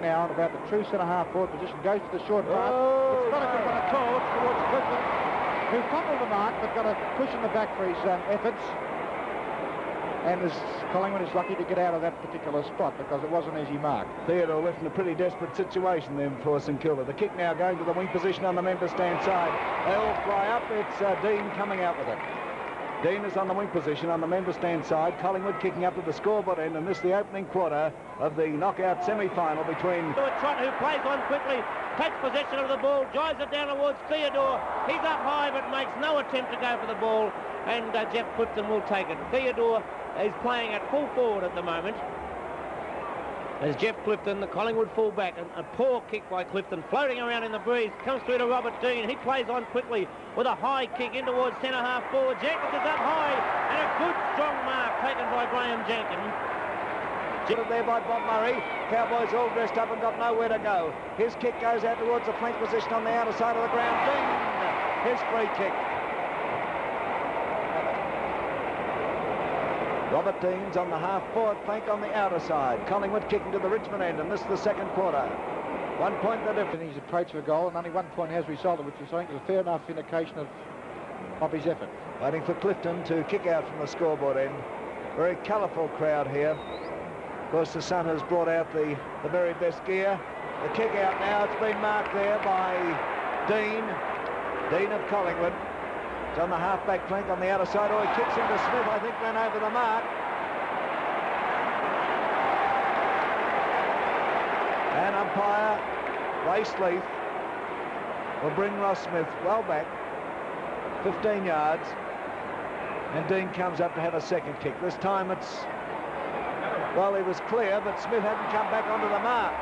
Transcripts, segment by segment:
now at about the true centre-half forward position, goes to the short pass. It's not a good one at all. It's towards Clifton, who fumbled the mark, but got a push in the back for his efforts. And Collingwood is lucky to get out of that particular spot because it was an easy mark. Theodore left in a pretty desperate situation then for St Kilda. The kick now going to the wing position on the member stand side. They all fly up. It's Dean coming out with it. Dean is on the wing position on the member stand side. Collingwood kicking up to the scoreboard end, and this is the opening quarter of the knockout semi-final between... Trott, who plays on quickly, takes possession of the ball, drives it down towards Theodore. He's up high but makes no attempt to go for the ball, and Jeff Clifton will take it. Theodore is playing at full forward at the moment. There's Jeff Clifton, the Collingwood fullback, and a poor kick by Clifton, floating around in the breeze, comes through to Robert Dean. He plays on quickly with a high kick in towards centre-half forward. Jenkins is up high, and a good strong mark taken by Graham Jenkins. There by Bob Murray. Cowboys all dressed up and got nowhere to go. His kick goes out towards the flank position on the outer side of the ground. Dean, his free kick. Robert Dean's on the half-forward flank on the outer side. Collingwood kicking to the Richmond end, and this is the second quarter. 1 point the difference. He's approached for a goal, and only 1 point has resulted, which is, I think, a fair enough indication of his effort. Waiting for Clifton to kick out from the scoreboard end. Very colourful crowd here. Of course, the sun has brought out the very best gear. The kick out now. It's been marked there by Dean of Collingwood. It's on the half-back flank on the outer side. Oh, he kicks into Smith, I think, ran over the mark. And umpire Ray Sleeth will bring Ross Smith well back, 15 yards. And Dean comes up to have a second kick. This time it's, well, he was clear, but Smith hadn't come back onto the mark.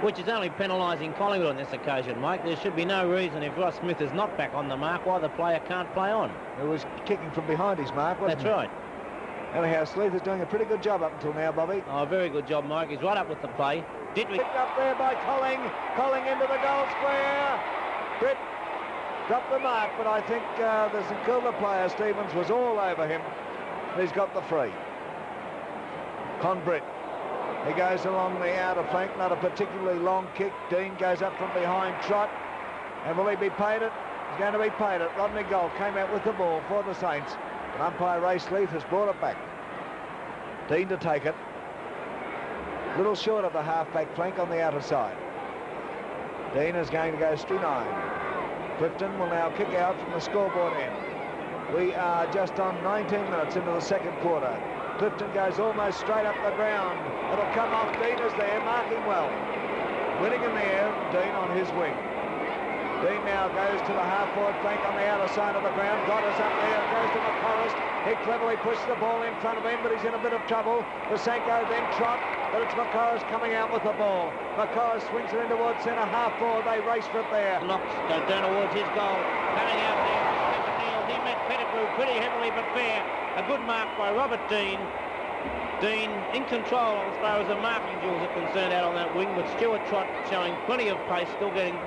Which is only penalising Collingwood on this occasion, Mike. There should be no reason, if Ross Smith is not back on the mark, why the player can't play on. It was kicking from behind his mark, wasn't it? That's right. Anyhow, Sleeth is doing a pretty good job up until now, Bobby. Oh, very good job, Mike. He's right up with the play. Picked up there by Colling. Colling into the goal square. Britt dropped the mark, but I think the St Kilda player, Stevens, was all over him. He's got the free. Con Britt. He goes along the outer flank, not a particularly long kick. Dean goes up from behind Trott. And will he be paid it? He's going to be paid it. Rodney Gold came out with the ball for the Saints. And umpire Ray Sleeth has brought it back. Dean to take it. Little short of the half-back flank on the outer side. Dean is going to go straight 9. Clifton will now kick out from the scoreboard end. We are just on 19 minutes into the second quarter. Clifton goes almost straight up the ground. It'll come off. Dean is there, marking well. Winning in the air, Dean on his wing. Dean now goes to the half-forward flank on the outer side of the ground. Goddess up there, goes to McCorris. He cleverly pushes the ball in front of him, but he's in a bit of trouble. Basenko then Trott, but it's McCorris coming out with the ball. McCorris swings it in towards centre half-forward. They race for it there. Knocks down towards his goal. Coming out there, he met Pettigrew pretty heavily but fair. A good mark by Robert Dean. Dean in control as far as the marking duels are concerned out on that wing, but Stuart Trott showing plenty of pace, still getting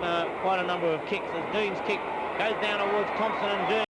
quite a number of kicks as Dean's kick goes down towards Thompson and Dean.